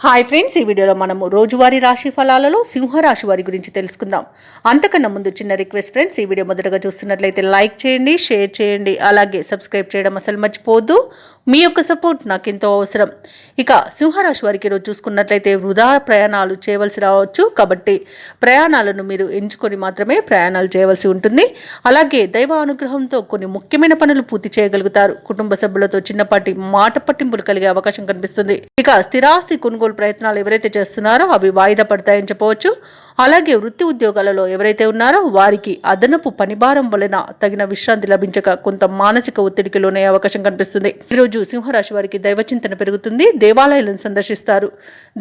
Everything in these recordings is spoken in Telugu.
హాయ్ ఫ్రెండ్స్, ఈ వీడియోలో మనము రోజువారీ రాశి ఫలాలలో సింహరాశి వారి గురించి తెలుసుకుందాం. అంతకన్నా ముందు చిన్న రిక్వెస్ట్ ఫ్రెండ్స్, ఈ వీడియో మొదటగా చూస్తున్నట్లయితే లైక్ చేయండి, షేర్ చేయండి, అలాగే సబ్స్క్రైబ్ చేయడం అసలు మర్చిపోవద్దు. మీ యొక్క సపోర్ట్ నాకు ఎంతో అవసరం. ఇక సింహరాశి వారికి ఈరోజు చూసుకున్నట్లయితే వృధా ప్రయాణాలు చేయవలసి రావచ్చు, కాబట్టి ప్రయాణాలను మీరు ఎంచుకొని మాత్రమే ప్రయాణాలు చేయవలసి ఉంటుంది. అలాగే దైవ అనుగ్రహంతో కొన్ని ముఖ్యమైన పనులు పూర్తి చేయగలుగుతారు. కుటుంబ సభ్యులతో చిన్నపాటి మాట పట్టింపులు కలిగే అవకాశం కనిపిస్తుంది. ఇక స్థిరాస్తి కొనుగోలు ప్రయత్నాలు ఎవరైతే చేస్తున్నారో అవి వాయిదా పడతాయని చెప్పవచ్చు. అలాగే వృత్తి ఉద్యోగాలలో ఎవరైతే ఉన్నారో వారికి అదనపు పనిభారం వలన తగిన విశ్రాంతి లభించక కొంత మానసిక ఒత్తిడికి లోనయ్యే అవకాశం కనిపిస్తుంది. ఈరోజు సింహరాశి వారికి దైవచింతన పెరుగుతుంది. దేవాలయాలను సందర్శిస్తారు.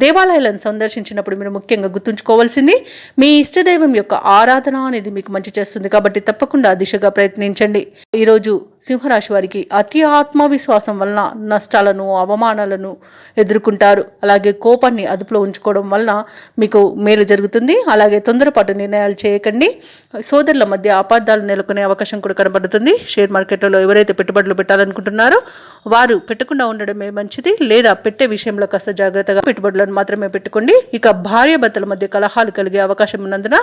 దేవాలయాలను సందర్శించినప్పుడు మీరు ముఖ్యంగా గుర్తుంచుకోవాల్సింది మీ ఇష్టదైవం యొక్క ఆరాధన అనేది మీకు మంచి చేస్తుంది, కాబట్టి తప్పకుండా దిశగా ప్రయత్నించండి. ఈరోజు సింహరాశి వారికి అతి ఆత్మవిశ్వాసం వలన నష్టాలను, అవమానాలను ఎదుర్కొంటారు. అలాగే కోపాన్ని అదుపులో ఉంచుకోవడం వలన మీకు మేలు జరుగుతుంది. అలాగే తొందరపాటు నిర్ణయాలు చేయకండి. సోదరుల మధ్య అపార్థాలు నెలకొనే అవకాశం కూడా కనబడుతుంది. షేర్ మార్కెట్లో ఎవరైతే పెట్టుబడులు పెట్టాలనుకుంటున్నారో వారు పెట్టకుండా ఉండడమే మంచిది, లేదా పెట్టే విషయంలో కాస్త జాగ్రత్తగా పెట్టుబడులను మాత్రమే పెట్టుకోండి. ఇక భార్యాభర్తల మధ్య కలహాలు కలిగే అవకాశం ఉన్నందున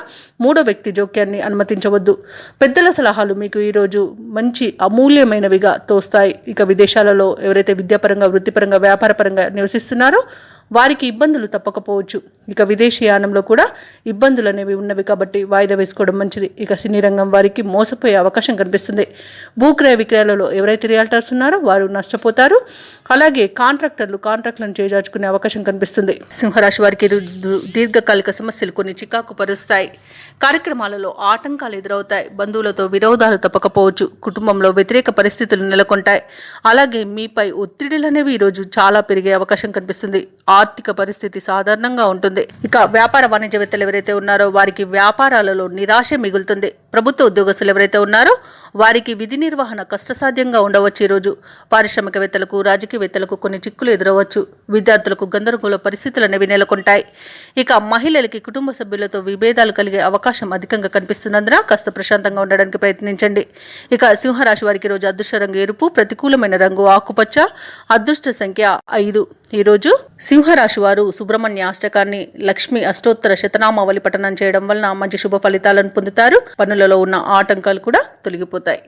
మూడో వ్యక్తి జోక్యాన్ని అనుమతించవద్దు. పెద్దల సలహాలు మీకు ఈరోజు మంచి అమూల్యమైనవిగా తోస్తాయి. ఇక విదేశాలలో ఎవరైతే విద్యాపరంగా, వృత్తిపరంగా, వ్యాపారపరంగా నివసిస్తున్నారో వారికి ఇబ్బందులు తప్పకపోవచ్చు. ఇక విదేశీయానంలో కూడా ఇబ్బందులు అనేవి ఉన్నవి, కాబట్టి వాయిదా వేసుకోవడం మంచిది. ఇక సినీ రంగం వారికి మోసపోయే అవకాశం కనిపిస్తుంది. భూక్రయ విక్రయాలలో ఎవరైతే రియల్టర్స్ ఉన్నారో వారు నష్టపోతారు. అలాగే కాంట్రాక్టులను చేజార్చుకునే అవకాశం కనిపిస్తుంది. సింహరాశి వారికి దీర్ఘకాలిక సమస్యలు కొన్ని చికాకు పరుస్తాయి. కార్యక్రమాలలో ఆటంకాలు ఎదురవుతాయి. బంధువులతో విరోధాలు తప్పకపోవచ్చు. కుటుంబంలో వ్యతిరేక పరిస్థితులు నెలకొంటాయి. అలాగే మీపై ఒత్తిడిలు అనేవి ఈరోజు చాలా పెరిగే అవకాశం కనిపిస్తుంది. ఆర్థిక పరిస్థితి సాధారణంగా ఉంటుంది. ఇక వ్యాపార వాణిజ్యవేత్తలు ఎవరైతే ఉన్నారో వారికి వ్యాపారాలలో నిరాశ మిగులుతుంది. ప్రభుత్వ ఉద్యోగస్తులు ఎవరైతే ఉన్నారో వారికి విధి నిర్వహణ కష్టసాధ్యంగా ఉండవచ్చు. ఈరోజు పారిశ్రామికవేత్తలకు, రాజకీయవేత్తలకు కొన్ని చిక్కులు ఎదురవచ్చు. విద్యార్థులకు గందరగోళ పరిస్థితులు అనేవి నెలకొంటాయి. ఇక మహిళలకి కుటుంబ సభ్యులతో విభేదాలు కలిగే అవకాశం అధికంగా కనిపిస్తున్నందున కాస్త ప్రశాంతంగా ఉండడానికి ప్రయత్నించండి. ఇక సింహరాశి వారికి ఈరోజు అదృష్ట రంగు ఎరుపు, ప్రతికూలమైన రంగు ఆకుపచ్చ, అదృష్ట సంఖ్య 5. ఈరోజు సింహరాశి వారు సుబ్రహ్మణ్య అష్టకాన్ని, లక్ష్మి అష్టోత్తర శతనామావళి పఠనం చేయడం వలన మంచి శుభ ఫలితాలను పొందుతారు. పనులలో ఉన్న ఆటంకాలు కూడా తొలగిపోతాయి.